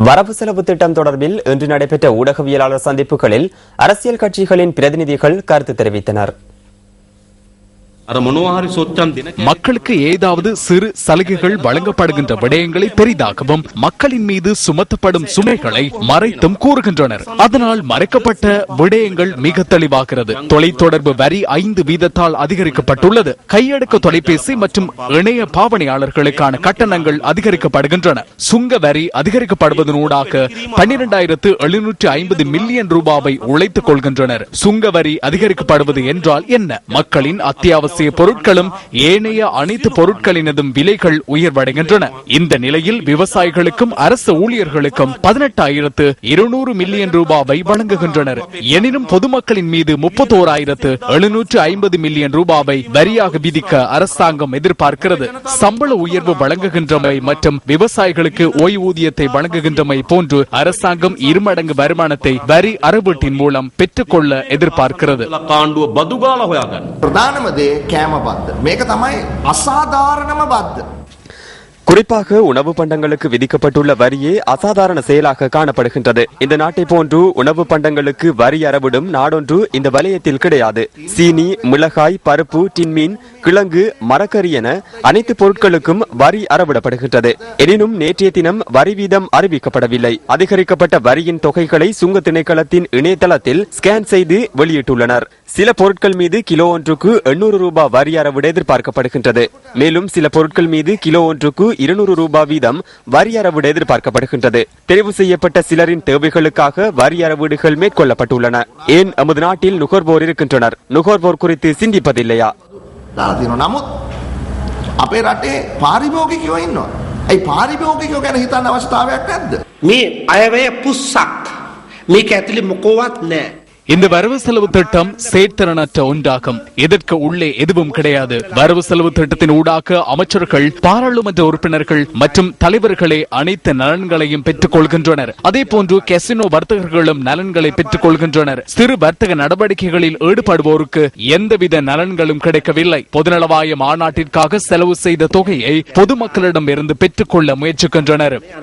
வரவு செலவு திட்டம் தொடர்பில் இன்று நடைபெற்ற ஊடகவியலாளர் சந்திப்புகளில் அரசியல் கட்சிகளின் பிரதிநிதிகள் கருத்து தெரிவித்தனர். மக்களுக்கு ஏதாவது சிறு சலுகைகள் வழங்கப்படுகின்ற விடயங்களை பெரிதாகவும் மக்களின் மீது சுமத்தப்படும் சுமைகளை மறைத்தும் கூறுகின்றனர். அதனால் மறைக்கப்பட்ட விடயங்கள் மிக தெளிவாகிறது. தொலைத்தொடர்பு வரி 5 வீதத்தால் அதிகரிக்கப்பட்டுள்ளது. கையடக்க தொலைபேசி மற்றும் இணைய பாவனையாளர்களுக்கான கட்டணங்கள் அதிகரிக்கப்படுகின்றன. சுங்க வரி அதிகரிக்கப்படுவதனூடாக 12,750 மில்லியன் ரூபாவை உழைத்துக் கொள்கின்றனர். சுங்க வரி அதிகரிக்கப்படுவது என்றால் என்ன? மக்களின் அத்தியாவசிய பொருட்களும் ஏனைய அனைத்து பொருட்களினதும் விலைகள் உயர்வடைகின்றன. இந்த நிலையில் விவசாயிகளுக்கும் அரசு ஊழியர்களுக்கும் 18,200 மில்லியன் ரூபாவை வழங்குகின்றனர். எனினும் பொதுமக்களின் மீது 31,750 மில்லியன் ரூபாவை வரியாக விதிக்க அரசாங்கம் எதிர்பார்க்கிறது. சம்பள உயர்வு வழங்குகின்றமை மற்றும் விவசாயிகளுக்கு ஓய்வூதியத்தை வழங்குகின்றமை போன்று அரசாங்கம் 2 மடங்கு வருமானத்தை வரி அறவீட்டின் மூலம் பெற்றுக்கொள்ள எதிர்பார்க்கிறது. කෑම බද්ද මේක තමයි අසාධාරණම බද්ද. குறிப்பாக உணவு பண்டங்களுக்கு விதிக்கப்பட்டுள்ள வரியே அசாதாரண செயலாக காணப்படுகின்றது. இந்த நாட்டை போன்று உணவு பண்டங்களுக்கு வரி அறவிடும் நாடொன்று இந்த வலயத்தில் கிடையாது. சீனி, மிளகாய், பருப்பு, டின்மீன், கிழங்கு, மரக்கறி என அனைத்து பொருட்களுக்கும் வரி அறவிடப்படுகின்றது. எனினும் நேற்றைய தினம் வரி வீதம் அறிவிக்கப்படவில்லை. அதிகரிக்கப்பட்ட வரியின் தொகைகளை சுங்க திணைக்களத்தின் இணையதளத்தில் ஸ்கேன் செய்து வெளியிட்டுள்ளனர். சில பொருட்கள் மீது கிலோ ஒன்றுக்கு 800 ரூபாய் வரி அறவிட எதிர்பார்க்கப்படுகின்றது. மேலும் சில பொருட்கள் மீது கிலோ ஒன்றுக்கு 200 ரூபாய் வீதம் வரி அறவிட எதிர்பார்க்கப்படுகின்றது. தெரிவு செய்யப்பட்ட சிலரின் தேவைகளுக்காக வரி அறவீடுகள் மேற்கொள்ளப்பட்டுள்ளன. ஏன் நமது நாட்டில் நுகர்வோர் இருக்கின்றனர்? நுகர்வோர் குறித்து சிந்திப்பதில்லையா? නමුත් අපේ රටේ පාරිභෝගිකයෝ ඉන්නවා. ඒ පාරිභෝගිකයෝ ගැන හිතන්න අවස්ථාවක් නැද්ද? මේ අයවැය පුස්සක්. මේක ඇතුලේ මොකවත් නැහැ. இந்த வரவு செலவு திட்டம் செயற்திறனற்ற ஒன்றாகும். இதற்கு உள்ளே எதுவும் கிடையாது. வரவு செலவு திட்டத்தின் ஊடாக அமைச்சர்கள், பாராளுமன்ற உறுப்பினர்கள் மற்றும் தலைவர்களே அனைத்து நலன்களையும் பெற்றுக் கொள்கின்றனர். அதே போன்று கெசினோ வர்த்தகர்களும் நலன்களை பெற்றுக் கொள்கின்றனர். சிறு வர்த்தக நடவடிக்கைகளில் ஈடுபடுவோருக்கு எந்தவித நலன்களும் கிடைக்கவில்லை. பொதுநலவாய மாநாட்டிற்காக செலவு செய்த தொகையை பொதுமக்களிடம் இருந்து பெற்றுக் கொள்ள முயற்சிக்கின்றனர்.